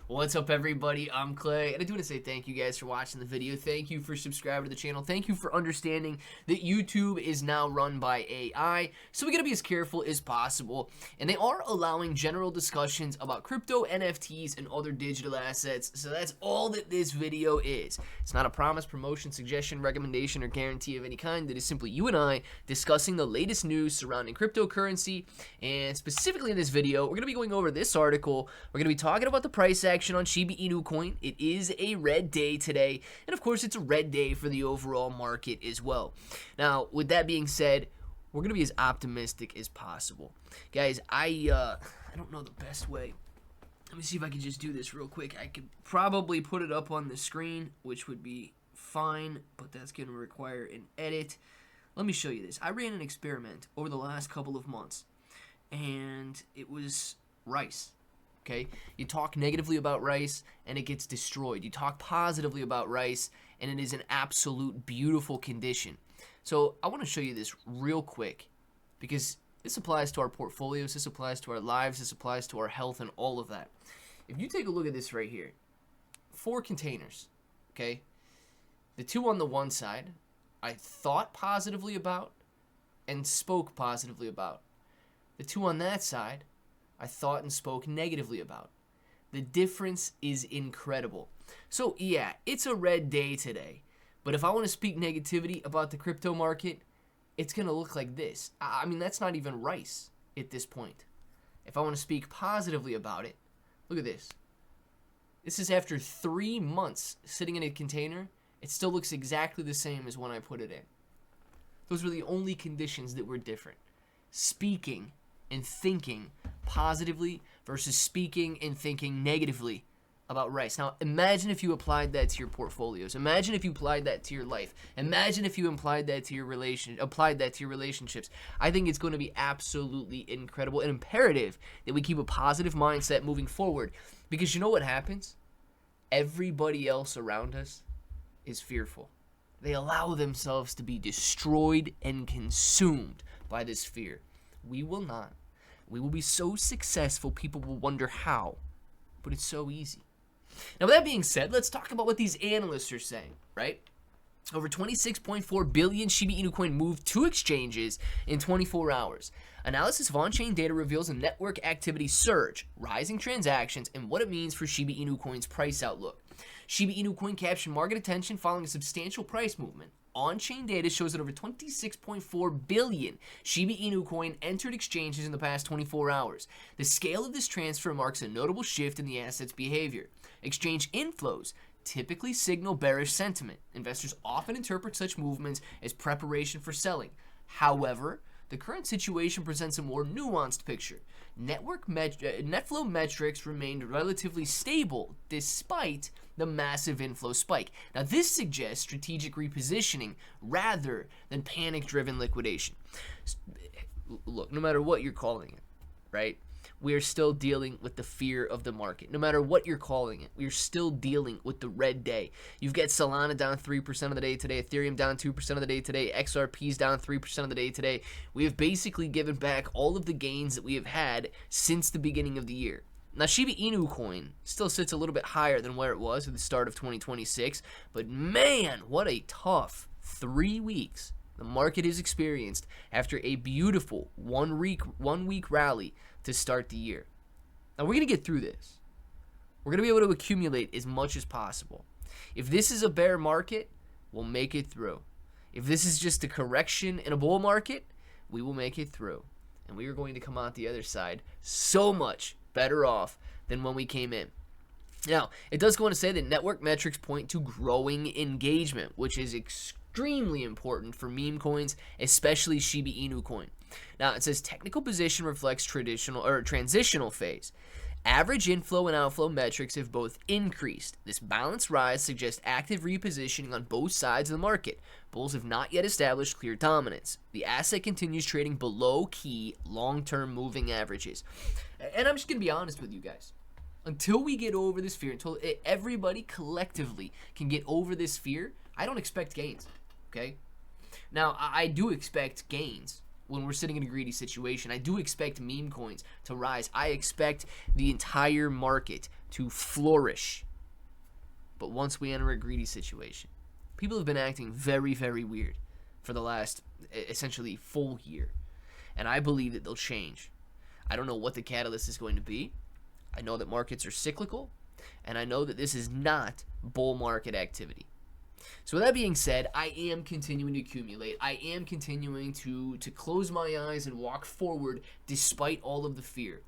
What's up, everybody? I'm Clay, and I do want to say thank you guys for watching the video. Thank you for subscribing to the channel. Thank you for understanding that YouTube is now run by AI, so we got to be as careful as possible. And they are allowing general discussions about crypto, NFTs, and other digital assets, so that's all that this video is. It's not a promise, promotion, suggestion, recommendation, or guarantee of any kind. It is simply you and I discussing the latest news surrounding cryptocurrency, and specifically in this video, we're going to be going over this article. We're going to be talking about the price action on Shiba Inu coin. It is a red day today, and of course it's a red day for the overall market as well. Now, with that being said, we're going to be as optimistic as possible. Guys, I don't know the best way. Let me see if I can just do this real quick. I could probably put it up on the screen, which would be fine, but that's going to require an edit. Let me show you this. I ran an experiment over the last couple of months, and it was rice. Okay, you talk negatively about rice and it gets destroyed. You talk positively about rice and it is an absolute beautiful condition. So I want to show you this real quick because this applies to our portfolios, this applies to our lives, this applies to our health and all of that. If you take a look at this right here, 4 containers, okay? The 2 on the one side, I thought positively about and spoke positively about. The 2 on that side, I thought and spoke negatively about. The difference is incredible. So yeah, it's a red day today. But if I want to speak negativity about the crypto market, it's going to look like this. I mean, that's not even rice at this point. If I want to speak positively about it, look at this. This is after 3 months sitting in a container. It still looks exactly the same as when I put it in. Those were the only conditions that were different. Speaking and thinking positively versus speaking and thinking negatively about rice. Now, imagine if you applied that to your portfolios. Imagine if you applied that to your life. Imagine if you applied that to your relationships. I think it's going to be absolutely incredible and imperative that we keep a positive mindset moving forward, because you know what happens? Everybody else around us is fearful. They allow themselves to be destroyed and consumed by this fear. We will not. We will be so successful, people will wonder how. But it's so easy. Now, with that being said, let's talk about what these analysts are saying, right? Over 26.4 billion Shiba Inu coin moved to exchanges in 24 hours. Analysis of on-chain data reveals a network activity surge, rising transactions, and what it means for Shiba Inu coin's price outlook. Shiba Inu coin captured market attention following a substantial price movement. On-chain data shows that over 26.4 billion Shiba Inu coin entered exchanges in the past 24 hours. The scale of this transfer marks a notable shift in the asset's behavior. Exchange inflows typically signal bearish sentiment. Investors often interpret such movements as preparation for selling. However, the current situation presents a more nuanced picture. Net flow metrics remained relatively stable despite the massive inflow spike. Now, this suggests strategic repositioning rather than panic-driven liquidation. Look, no matter what you're calling it, right? We are still dealing with the fear of the market. No matter what you're calling it, we're still dealing with the red day. You've got Solana down 3% of the day today, Ethereum down 2% of the day today, XRP's down 3% of the day today. We have basically given back all of the gains that we have had since the beginning of the year. Now, Shiba Inu coin still sits a little bit higher than where it was at the start of 2026, but man, what a tough 3 weeks the market has experienced after a beautiful one week rally to start the year. Now, we're going to get through this. We're going to be able to accumulate as much as possible. If this is a bear market, we'll make it through. If this is just a correction in a bull market, we will make it through. And we are going to come out the other side so much better off than when we came in. Now, it does go on to say that network metrics point to growing engagement, which is extremely important for meme coins, especially Shiba Inu coin. Now, it says technical position reflects transitional phase. Average inflow and outflow metrics have both increased. This balanced rise suggests active repositioning on both sides of the market. Bulls have not yet established clear dominance. The asset continues trading below key long-term moving averages. And I'm just going to be honest with you guys. Until we get over this fear, until everybody collectively can get over this fear, I don't expect gains, okay? Now, I do expect gains when we're sitting in a greedy situation. I do expect meme coins to rise. I expect the entire market to flourish. But once we enter a greedy situation, people have been acting very, very weird for the last, essentially, full year. And I believe that they'll change. I don't know what the catalyst is going to be. I know that markets are cyclical, and I know that this is not bull market activity. So with that being said, I am continuing to accumulate. I am continuing to close my eyes and walk forward despite all of the fear.